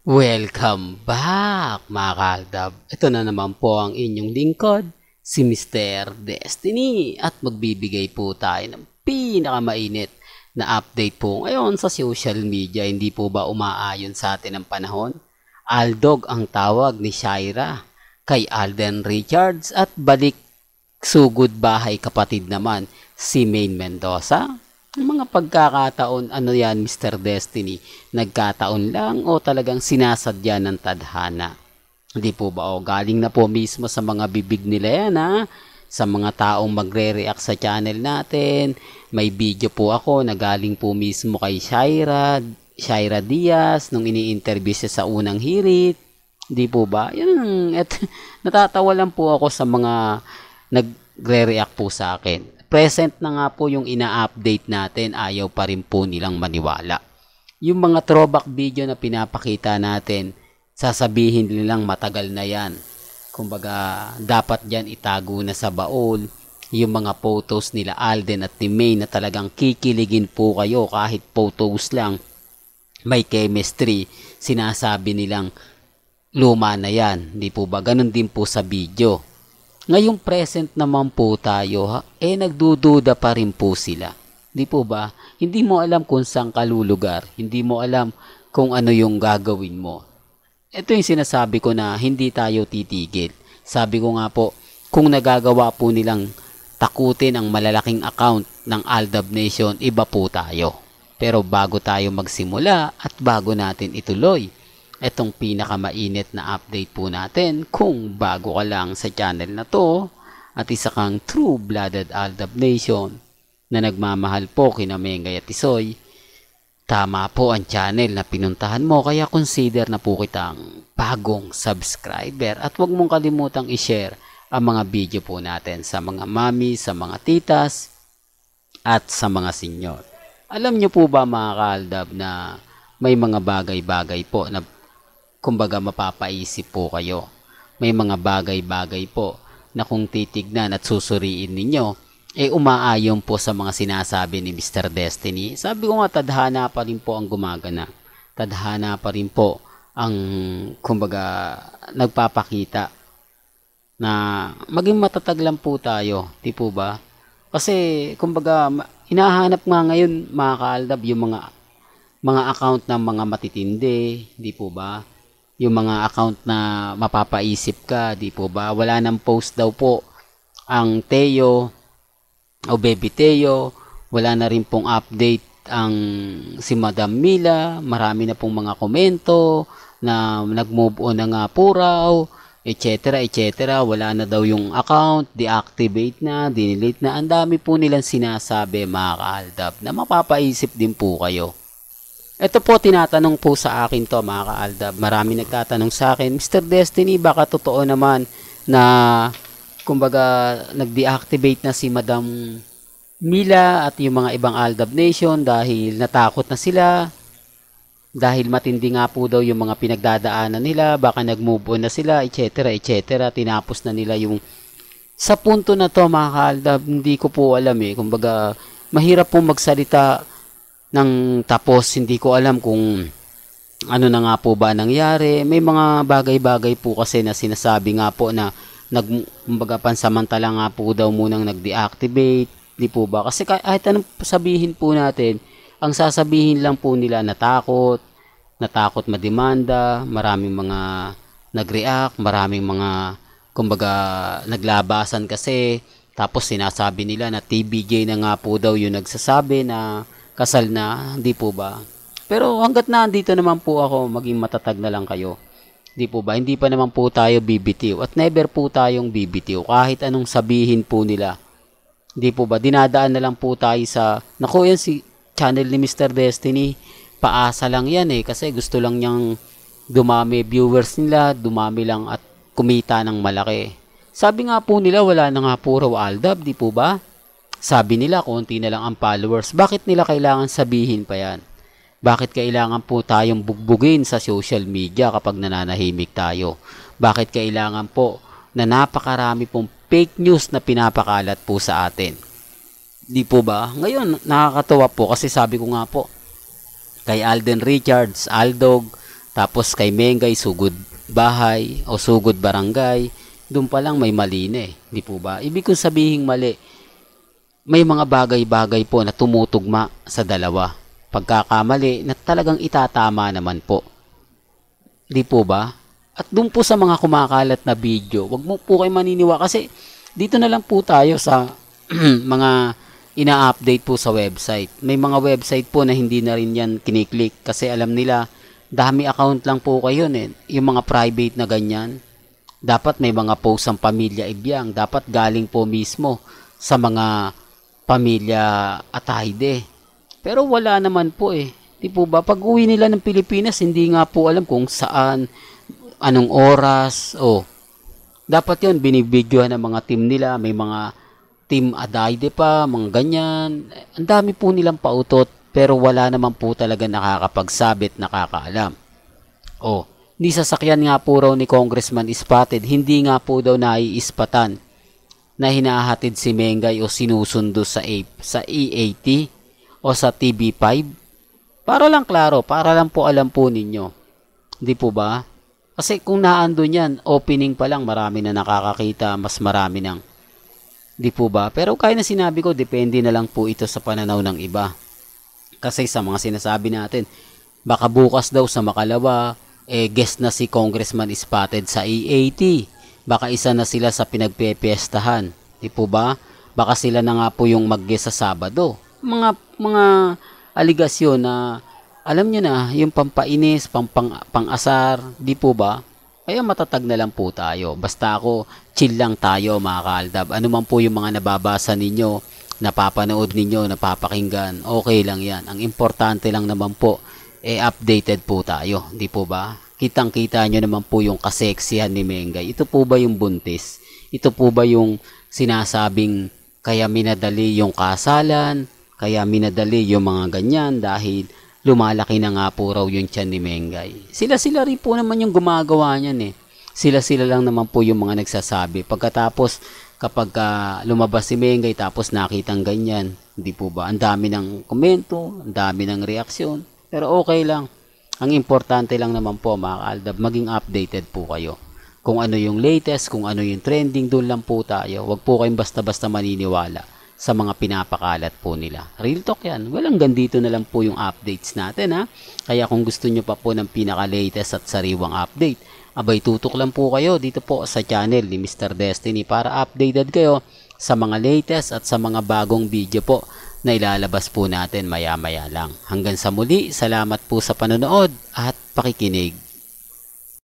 Welcome back mga kaaldab. Ito na naman po ang inyong lingkod, si Mr. Destiny. At magbibigay po tayo ng pinakamainit na update po ngayon sa social media. Hindi po ba umaayon sa atin ang panahon? Aldog ang tawag ni Shaira kay Alden Richards at balik sugod bahay kapatid naman si Maine Mendoza. Yung mga pagkakataon, ano yan, Mr. Destiny? Nagkataon lang o talagang sinasadya ng tadhana? Hindi po ba o galing na po mismo sa mga bibig nila yan, ha? Sa mga taong magre-react sa channel natin. May video po ako na galing po mismo kay Shaira Diaz nung ini-interview siya sa unang hirit. Hindi po ba? Yan, natatawa lang po ako sa mga nagre-react po sa akin. Present na nga po yung ina-update natin, ayaw pa rin po nilang maniwala. Yung mga throwback video na pinapakita natin, sasabihin nilang matagal na yan. Kumbaga, dapat dyan itago na sa baul yung mga photos nila Alden at ni May na talagang kikiligin po kayo kahit photos lang. May chemistry, sinasabi nilang luma na yan. Di po ba? Ganun din po sa video. Ngayong present naman po tayo, nagdududa pa rin po sila. Di po ba? Hindi mo alam kung saan ka lulugar. Hindi mo alam kung ano yung gagawin mo. Ito yung sinasabi ko na hindi tayo titigil. Sabi ko nga po, kung nagagawa po nilang takutin ang malalaking account ng Aldab Nation, iba po tayo. Pero bago tayo magsimula at bago natin ituloy, etong pinakamainit na update po natin, kung bago ka lang sa channel na to at isa kang true-blooded Aldab Nation na nagmamahal po kina Mengay at Tisoy, tama po ang channel na pinuntahan mo, kaya consider na po kitang bagong subscriber at huwag mong kalimutang i-share ang mga video po natin sa mga mami, sa mga titas at sa mga senyor. Alam nyo po ba mga kaaldab na may mga bagay-bagay po na kumbaga mapapaisip po kayo. May mga bagay-bagay po na kung titignan at susuriin ninyo, umaayon po sa mga sinasabi ni Mr. Destiny. Sabi ko nga, tadhana pa rin po ang gumagana. Tadhana pa rin po ang kumbaga nagpapakita na maging matatag lang po tayo. Di po ba? Kasi kumbaga hinahanap nga ngayon mga kaaldab yung mga account ng mga matitindi. Di po ba? Yung mga account na mapapaisip ka, di po ba? Wala nang post daw po ang Teo o Baby Teo. Wala na rin pong update ang si Madam Mila. Marami na pong mga komento na nag-move on na nga po raw, etc. etc. Wala na daw yung account, deactivate na, dinelete na. Ang dami po nilang sinasabi mga kaaldab na mapapaisip din po kayo. Ito po, tinatanong po sa akin to mga kaaldab. Marami nagtatanong sa akin, Mr. Destiny, baka totoo naman na kumbaga nag-deactivate na si Madam Mila at yung mga ibang Aldab Nation dahil natakot na sila. Dahil matindi nga po daw yung mga pinagdadaanan nila, baka nag-move on na sila, etc. etc. Tinapos na nila yung sa punto na to mga kaaldab, hindi ko po alam Kumbaga, mahirap po magsalita nang tapos hindi ko alam kung ano na nga po ba nangyari. May mga bagay-bagay po kasi na sinasabi nga po na kumbaga pansamantala nga po daw munang nag-deactivate, di po ba? Kasi kahit anong sabihin po natin, ang sasabihin lang po nila natakot mademanda, maraming mga nag-react, maraming mga kumbaga naglabasan kasi, tapos sinasabi nila na TBJ na nga po daw yung nagsasabi na kasal na, hindi po ba? Pero hanggat na andito naman po ako, maging matatag na lang kayo. Hindi po ba? Hindi pa naman po tayo bibitiw at never po tayong bibitiw kahit anong sabihin po nila. Hindi po ba? Dinadaan na lang po tayo sa, naku yan si channel ni Mr. Destiny, paasa lang yan kasi gusto lang niyang dumami viewers nila, dumami lang at kumita ng malaki. Sabi nga po nila, wala na nga po raw Aldab, di po ba? Sabi nila, konti na lang ang followers. Bakit nila kailangan sabihin pa yan? Bakit kailangan po tayong bugbugin sa social media kapag nananahimik tayo? Bakit kailangan po na napakarami pong fake news na pinapakalat po sa atin? Di po ba? Ngayon, nakakatawa po kasi sabi ko nga po, kay Alden Richards, Aldog, Tapos kay Mengay, sugod bahay o sugod barangay. Doon pa lang may mali na eh. Di po ba? Ibig kong sabihin mali. May mga bagay-bagay po na tumutugma sa dalawa. Pagkakamali na talagang itatama naman po. Di po ba? At doon po sa mga kumakalat na video, wag mo po kayo maniniwa kasi dito na lang po tayo sa mga ina-update po sa website. May mga website po na hindi na rin yan kiniklik kasi alam nila dami account lang po kayo eh. Yung mga private na ganyan. Dapat may mga post ang pamilya Ibyang. Dapat galing po mismo sa mga pamilya Atayde. Pero wala naman po eh. Di po ba? Pag uwi nila ng Pilipinas, hindi nga po alam kung saan, anong oras. Dapat yun, binibidyohan ng mga team nila. May mga team Atayde pa, mga ganyan. Ang dami po nilang pautot. Pero wala naman po talaga nakakapagsabit, nakakaalam. Ni sasakyan nga po raw ni Congressman Spotted, hindi nga po daw naiispatan na hinahatid si Mengay o sinusundo sa E80 o sa TB5. Para lang klaro, para lang po alam po ninyo. Hindi po ba? Kasi kung naandun yan, opening pa lang, marami na nakakakita, mas marami nang. Di po ba? Pero kaya na sinabi ko, depende na lang po ito sa pananaw ng iba. Kasi sa mga sinasabi natin, baka bukas daw sa Makalawa, guest na si Congressman Spotted sa E80. Baka isa na sila sa pinagpepiestahan. Di po ba? Baka sila na nga po yung mag-guest sa Sabado. Mga aligasyon na alam nyo na, yung pampainis, pang-asar, di po ba? Kaya matatag na lang po tayo. Basta ako, chill lang tayo mga kaaldab. Ano man po yung mga nababasa ninyo, napapanood ninyo, napapakinggan, okay lang yan. Ang importante lang naman po, updated po tayo, di po ba? Kitang-kita nyo naman po yung kaseksihan ni Mengay. Ito po ba yung buntis? Ito po ba yung sinasabing kaya minadali yung kasalan? Kaya minadali yung mga ganyan dahil lumalaki na nga po raw yung tiyan ni Mengay. Sila-sila rin po naman yung gumagawa niyan eh. Sila-sila lang naman po yung mga nagsasabi. Pagkatapos kapag lumabas si Mengay tapos nakitang ganyan, di po ba? Ang dami ng komento, ang dami ng reaksyon. Pero okay lang. Ang importante lang naman po mga kaaldab, maging updated po kayo. Kung ano yung latest, kung ano yung trending, doon lang po tayo. Huwag po kayong basta-basta maniniwala sa mga pinapakalat po nila. Real talk yan. Walang gandito na lang po yung updates natin ha. Kaya kung gusto nyo pa po ng pinaka-latest at sariwang update, abay tutok lang po kayo dito po sa channel ni Mr. Destiny para updated kayo sa mga latest at sa mga bagong video po na ilalabas po natin maya-maya lang. Hanggang sa muli, salamat po sa panonood at pakikinig.